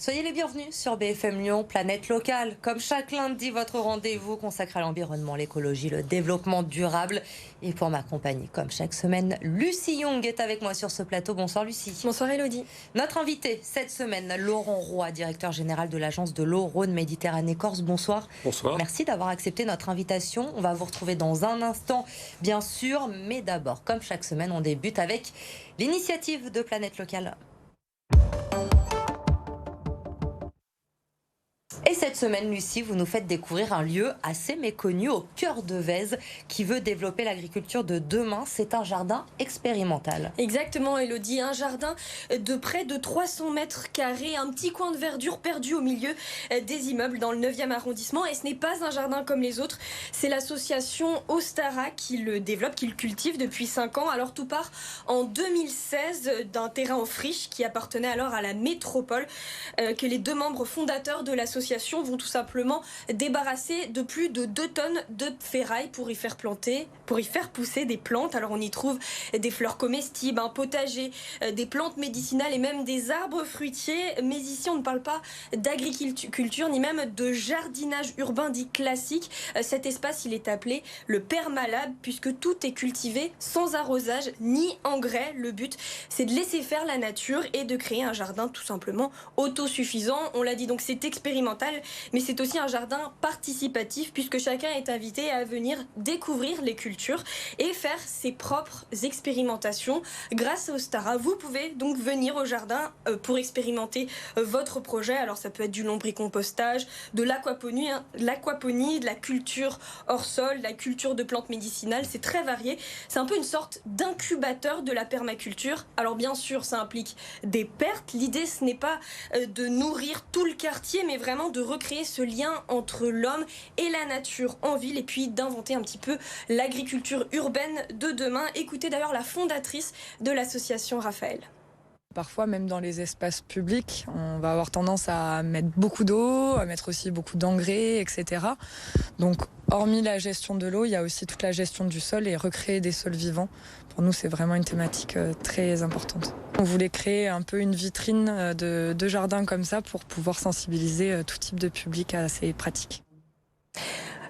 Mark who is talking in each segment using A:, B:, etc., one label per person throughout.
A: Soyez les bienvenus sur BFM Lyon, Planète Locale. Comme chaque lundi, votre rendez-vous consacré à l'environnement, l'écologie, le développement durable. Et pour m'accompagner, comme chaque semaine, Lucie Young est avec moi sur ce plateau. Bonsoir Lucie.
B: Bonsoir Elodie.
A: Notre invité cette semaine, Laurent Roy, directeur général de l'agence de l'eau Rhône-Méditerranée-Corse. Bonsoir.
C: Bonsoir.
A: Merci d'avoir accepté notre invitation. On va vous retrouver dans un instant, bien sûr. Mais d'abord, comme chaque semaine, on débute avec l'initiative de Planète Locale. Et cette semaine, Lucie, vous nous faites découvrir un lieu assez méconnu au cœur de Vèze qui veut développer l'agriculture de demain. C'est un jardin expérimental.
B: Exactement, Elodie. Un jardin de près de 300 mètres carrés, un petit coin de verdure perdu au milieu des immeubles dans le 9e arrondissement. Et ce n'est pas un jardin comme les autres. C'est l'association Ostara qui le développe, qui le cultive depuis 5 ans. Alors tout part en 2016 d'un terrain en friche qui appartenait alors à la métropole que les deux membres fondateurs de l'association vont tout simplement débarrasser de plus de 2 tonnes de ferraille pour y faire pousser des plantes. Alors on y trouve des fleurs comestibles, un potager, des plantes médicinales et même des arbres fruitiers. Mais ici on ne parle pas d'agriculture ni même de jardinage urbain dit classique. Cet espace il est appelé le permalab puisque tout est cultivé sans arrosage ni engrais. Le but c'est de laisser faire la nature et de créer un jardin tout simplement autosuffisant. On l'a dit donc c'est expérimental. Mais c'est aussi un jardin participatif puisque chacun est invité à venir découvrir les cultures et faire ses propres expérimentations. Grâce à Ostara, vous pouvez donc venir au jardin pour expérimenter votre projet. Alors ça peut être du lombricompostage, de l'aquaponie, de la culture hors sol, de la culture de plantes médicinales. C'est très varié. C'est un peu une sorte d'incubateur de la permaculture. Alors bien sûr, ça implique des pertes. L'idée, ce n'est pas de nourrir tout le quartier, mais vraiment de recréer ce lien entre l'homme et la nature en ville et puis d'inventer un petit peu l'agriculture urbaine de demain. Écoutez d'ailleurs la fondatrice de l'association, Raphaël.
D: Parfois, même dans les espaces publics, on va avoir tendance à mettre beaucoup d'eau, à mettre aussi beaucoup d'engrais, etc. Donc, hormis la gestion de l'eau, il y a aussi toute la gestion du sol et recréer des sols vivants. Pour nous, c'est vraiment une thématique très importante. On voulait créer un peu une vitrine de jardin comme ça pour pouvoir sensibiliser tout type de public à ces pratiques.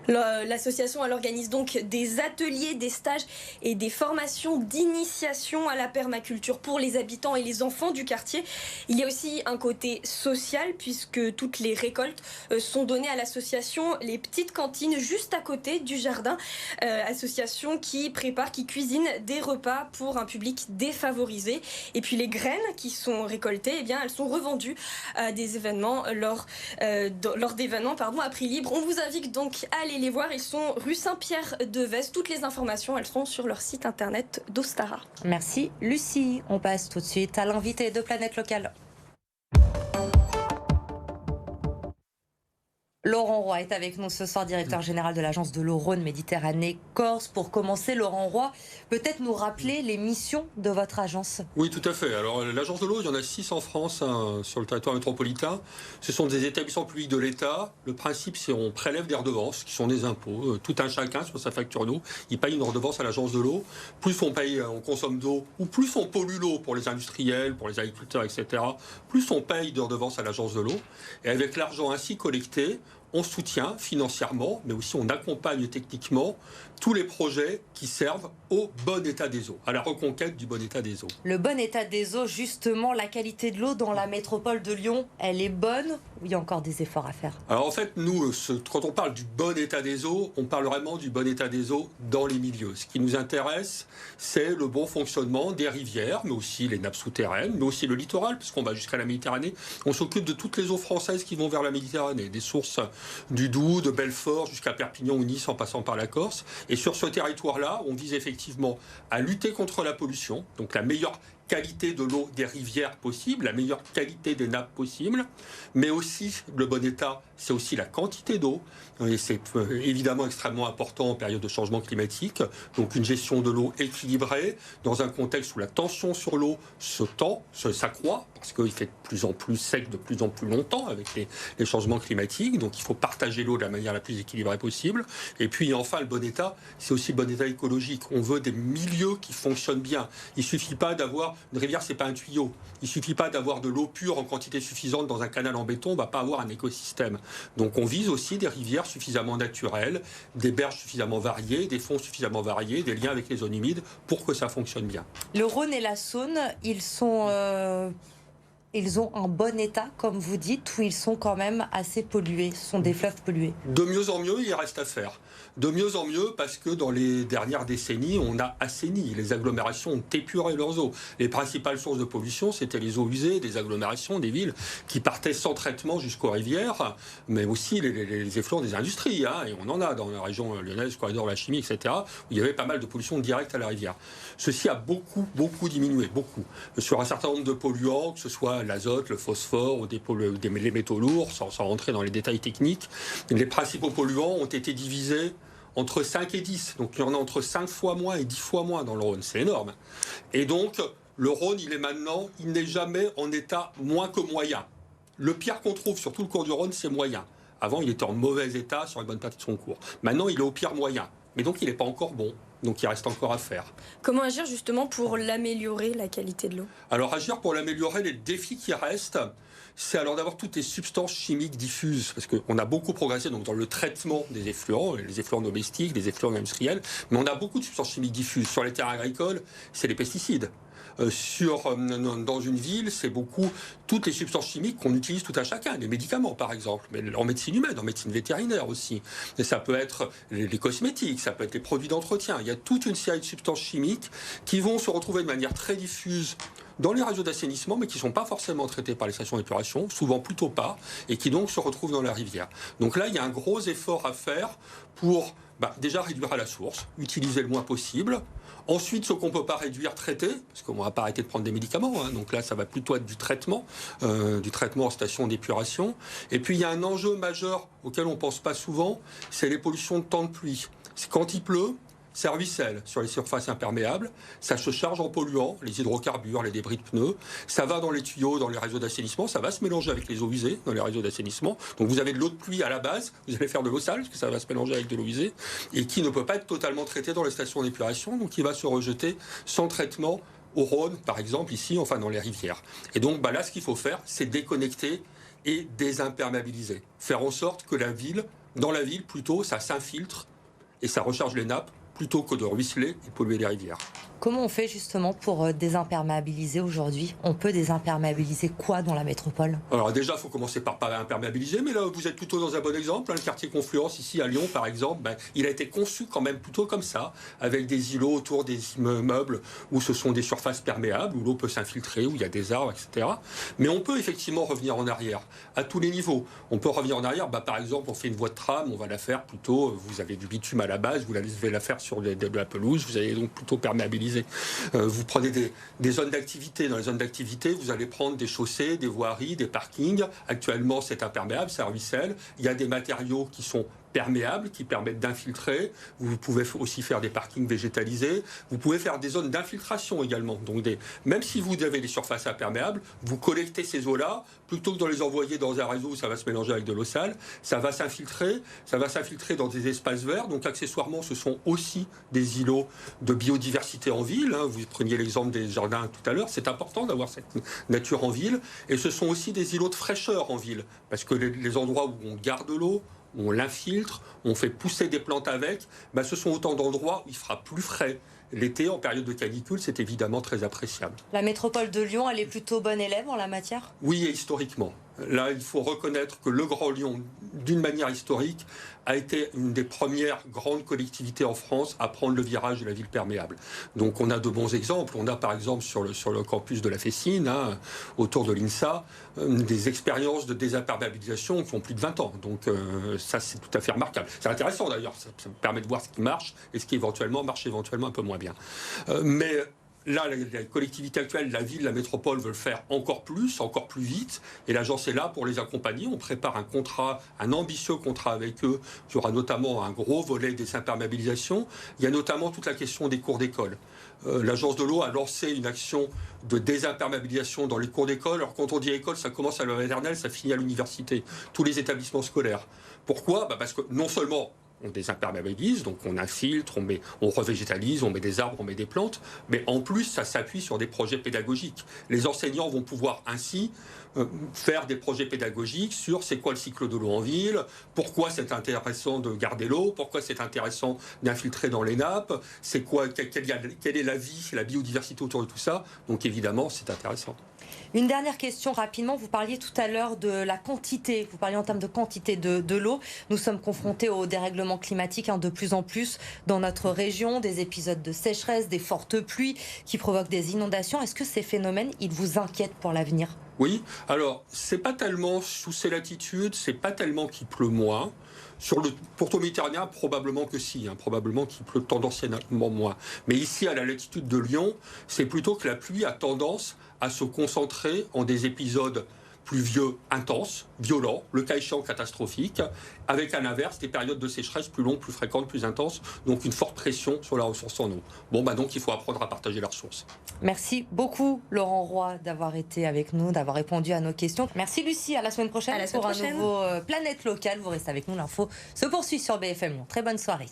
B: L'association elle organise donc des ateliers, des stages et des formations d'initiation à la permaculture pour les habitants et les enfants du quartier. Il y a aussi un côté social puisque toutes les récoltes sont données à l'association Les Petites Cantines juste à côté du jardin. Association qui prépare, qui cuisine des repas pour un public défavorisé. Et puis les graines qui sont récoltées, eh bien, elles sont revendues à des événements lors d'événements à prix libre. On vous invite donc à aller les voir, ils sont rue Saint-Pierre-de-Vèze. Toutes les informations, elles sont sur leur site internet d'Ostara.
A: Merci Lucie. On passe tout de suite à l'invité de Planète Locale. Laurent Roy est avec nous ce soir, directeur général de l'agence de l'eau Rhône-Méditerranée-Corse. Pour commencer, Laurent Roy, peut-être nous rappeler les missions de votre agence?
C: Oui, tout à fait. Alors, l'agence de l'eau, il y en a 6 en France, sur le territoire métropolitain. Ce sont des établissements publics de l'État. Le principe, c'est qu'on prélève des redevances, qui sont des impôts. Tout un chacun, sur sa facture d'eau, il paye une redevance à l'agence de l'eau. Plus on consomme d'eau, ou plus on pollue l'eau pour les industriels, pour les agriculteurs, etc., plus on paye de redevances à l'agence de l'eau. Et avec l'argent ainsi collecté, on soutient financièrement, mais aussi on accompagne techniquement tous les projets qui servent au bon état des eaux, à la reconquête du bon état des eaux.
A: Le bon état des eaux, justement, la qualité de l'eau dans la métropole de Lyon, elle est bonne ou il y a encore des efforts à faire?
C: Alors en fait, nous, quand on parle du bon état des eaux, on parle vraiment du bon état des eaux dans les milieux. Ce qui nous intéresse, c'est le bon fonctionnement des rivières, mais aussi les nappes souterraines, mais aussi le littoral, puisqu'on va jusqu'à la Méditerranée. On s'occupe de toutes les eaux françaises qui vont vers la Méditerranée, des sources du Doubs, de Belfort, jusqu'à Perpignan ou Nice, en passant par la Corse. Et sur ce territoire-là, on vise effectivement à lutter contre la pollution, donc la meilleure qualité de l'eau des rivières possible, la meilleure qualité des nappes possible, mais aussi le bon état, c'est aussi la quantité d'eau, et c'est évidemment extrêmement important en période de changement climatique, donc une gestion de l'eau équilibrée, dans un contexte où la tension sur l'eau s'accroît, parce qu'il fait de plus en plus sec de plus en plus longtemps avec les changements climatiques, donc il faut partager l'eau de la manière la plus équilibrée possible, et puis enfin le bon état, c'est aussi le bon état écologique, on veut des milieux qui fonctionnent bien, il ne suffit pas d'avoir une rivière, c'est pas un tuyau. Il suffit pas d'avoir de l'eau pure en quantité suffisante dans un canal en béton, on va pas avoir un écosystème. Donc on vise aussi des rivières suffisamment naturelles, des berges suffisamment variées, des fonds suffisamment variés, des liens avec les zones humides pour que ça fonctionne bien.
A: Le Rhône et la Saône, ils ont un bon état, comme vous dites, ou ils sont quand même assez pollués, ce sont des fleuves pollués?
C: De mieux en mieux, il reste à faire. De mieux en mieux parce que dans les dernières décennies, on a assaini. Les agglomérations ont épuré leurs eaux. Les principales sources de pollution, c'était les eaux usées des agglomérations, des villes, qui partaient sans traitement jusqu'aux rivières, mais aussi les effluents des industries. Hein, et on en a dans la région lyonnaise, corridor de la chimie, etc., où il y avait pas mal de pollution directe à la rivière. Ceci a beaucoup diminué, beaucoup. Sur un certain nombre de polluants, que ce soit l'azote, le phosphore ou les métaux lourds, sans rentrer dans les détails techniques, les principaux polluants ont été divisés entre 5 et 10. Donc il y en a entre 5 fois moins et 10 fois moins dans le Rhône. C'est énorme. Et donc le Rhône, il n'est jamais en état moins que moyen. Le pire qu'on trouve sur tout le cours du Rhône, c'est moyen. Avant, il était en mauvais état sur une bonne partie de son cours. Maintenant, il est au pire moyen. Mais donc, il n'est pas encore bon. Donc, il reste encore à faire.
B: Comment agir justement pour l'améliorer, la qualité de l'eau?
C: Alors, agir pour l'améliorer, les défis qui restent, c'est alors d'avoir toutes les substances chimiques diffuses, parce qu'on a beaucoup progressé donc, dans le traitement des effluents, les effluents domestiques, les effluents industriels, mais on a beaucoup de substances chimiques diffuses. Sur les terres agricoles, c'est les pesticides. Dans une ville, c'est beaucoup toutes les substances chimiques qu'on utilise tout à chacun, les médicaments par exemple, mais en médecine humaine, en médecine vétérinaire aussi. Et ça peut être les cosmétiques, ça peut être les produits d'entretien. Il y a toute une série de substances chimiques qui vont se retrouver de manière très diffuse dans les réseaux d'assainissement, mais qui ne sont pas forcément traités par les stations d'épuration, souvent plutôt pas, et qui donc se retrouvent dans la rivière. Donc là, il y a un gros effort à faire pour déjà réduire à la source, utiliser le moins possible. Ensuite, ce qu'on ne peut pas réduire, traiter, parce qu'on ne va pas arrêter de prendre des médicaments, hein, donc là, ça va plutôt être du traitement en station d'épuration. Et puis, il y a un enjeu majeur auquel on ne pense pas souvent, c'est les pollutions de temps de pluie. C'est quand il pleut, ça ruisselle sur les surfaces imperméables, ça se charge en polluants, les hydrocarbures, les débris de pneus, ça va dans les tuyaux, dans les réseaux d'assainissement, ça va se mélanger avec les eaux usées dans les réseaux d'assainissement. Donc vous avez de l'eau de pluie à la base, vous allez faire de l'eau sale, parce que ça va se mélanger avec de l'eau usée, et qui ne peut pas être totalement traité dans les stations d'épuration, donc il va se rejeter sans traitement au Rhône, par exemple, ici, enfin dans les rivières. Et donc là, ce qu'il faut faire, c'est déconnecter et désimperméabiliser. Faire en sorte que dans la ville, plutôt, ça s'infiltre et ça recharge les nappes, plutôt que de ruisseler et polluer les rivières.
A: Comment on fait justement pour désimperméabiliser aujourd'hui? On peut désimperméabiliser quoi dans la métropole? Alors
C: déjà, il faut commencer par pas imperméabiliser, mais là, vous êtes plutôt dans un bon exemple. Le quartier Confluence, ici à Lyon, par exemple, il a été conçu quand même plutôt comme ça, avec des îlots autour des immeubles où ce sont des surfaces perméables, où l'eau peut s'infiltrer, où il y a des arbres, etc. Mais on peut effectivement revenir en arrière, à tous les niveaux. On peut revenir en arrière, par exemple, on fait une voie de tram, on va la faire plutôt, vous avez du bitume à la base, vous allez la faire sur de la pelouse, vous allez donc plutôt perméabiliser. Vous prenez des zones d'activité. Dans les zones d'activité, vous allez prendre des chaussées, des voiries, des parkings. Actuellement, c'est imperméable, ça ruisselle. Il y a des matériaux qui sont perméables, qui permettent d'infiltrer. Vous pouvez aussi faire des parkings végétalisés. Vous pouvez faire des zones d'infiltration également. Donc même si vous avez des surfaces imperméables, vous collectez ces eaux-là, plutôt que de les envoyer dans un réseau où ça va se mélanger avec de l'eau sale, ça va s'infiltrer dans des espaces verts. Donc accessoirement, ce sont aussi des îlots de biodiversité en ville. Hein. Vous preniez l'exemple des jardins tout à l'heure. C'est important d'avoir cette nature en ville. Et ce sont aussi des îlots de fraîcheur en ville. Parce que les endroits où on garde l'eau, on l'infiltre, on fait pousser des plantes avec, ce sont autant d'endroits où il fera plus frais. L'été, en période de canicule, c'est évidemment très appréciable.
A: La métropole de Lyon, elle est plutôt bonne élève en la matière?
C: Oui, et historiquement. Là, il faut reconnaître que le Grand Lyon, d'une manière historique, a été une des premières grandes collectivités en France à prendre le virage de la ville perméable. Donc on a de bons exemples. On a par exemple sur le campus de la Fessine, autour de l'INSA, des expériences de désimperméabilisation qui ont plus de 20 ans. Donc ça, c'est tout à fait remarquable. C'est intéressant d'ailleurs, ça permet de voir ce qui marche et ce qui éventuellement marche un peu moins bien. Mais là, la collectivité actuelle, la ville, la métropole veulent faire encore plus vite. Et l'agence est là pour les accompagner. On prépare un ambitieux contrat avec eux. Il y aura notamment un gros volet des imperméabilisations. Il y a notamment toute la question des cours d'école. L'agence de l'eau a lancé une action de désimperméabilisation dans les cours d'école. Alors quand on dit école, ça commence à la maternelle, ça finit à l'université. Tous les établissements scolaires. Pourquoi ? Parce que non seulement on désimperméabilise, donc on infiltre, on revégétalise, on met des arbres, on met des plantes, mais en plus, ça s'appuie sur des projets pédagogiques. Les enseignants vont pouvoir ainsi faire des projets pédagogiques sur c'est quoi le cycle de l'eau en ville, pourquoi c'est intéressant de garder l'eau, pourquoi c'est intéressant d'infiltrer dans les nappes, quelle est la vie, la biodiversité autour de tout ça. Donc évidemment, c'est intéressant.
A: Une dernière question rapidement. Vous parliez tout à l'heure de la quantité. Vous parliez en termes de quantité de l'eau. Nous sommes confrontés au dérèglement climatique de plus en plus dans notre région, des épisodes de sécheresse, des fortes pluies qui provoquent des inondations. Est-ce que ces phénomènes, ils vous inquiètent pour l'avenir ?
C: Oui, alors c'est pas tellement sous ces latitudes, c'est pas tellement qu'il pleut moins. Sur le pourtour méditerranéen, probablement que si, probablement qu'il pleut tendanciellement moins. Mais ici, à la latitude de Lyon, c'est plutôt que la pluie a tendance à se concentrer en des épisodes pluvieux intenses, violents, le cas échéant catastrophiques, avec à l'inverse des périodes de sécheresse plus longues, plus fréquentes, plus intenses, donc une forte pression sur la ressource en eau. Donc il faut apprendre à partager la ressource.
A: Merci beaucoup Laurent Roy d'avoir été avec nous, d'avoir répondu à nos questions. Merci Lucie, à la semaine prochaine pour un nouveau Planète Locale. Vous restez avec nous, l'info se poursuit sur BFM Lyon. Très bonne soirée.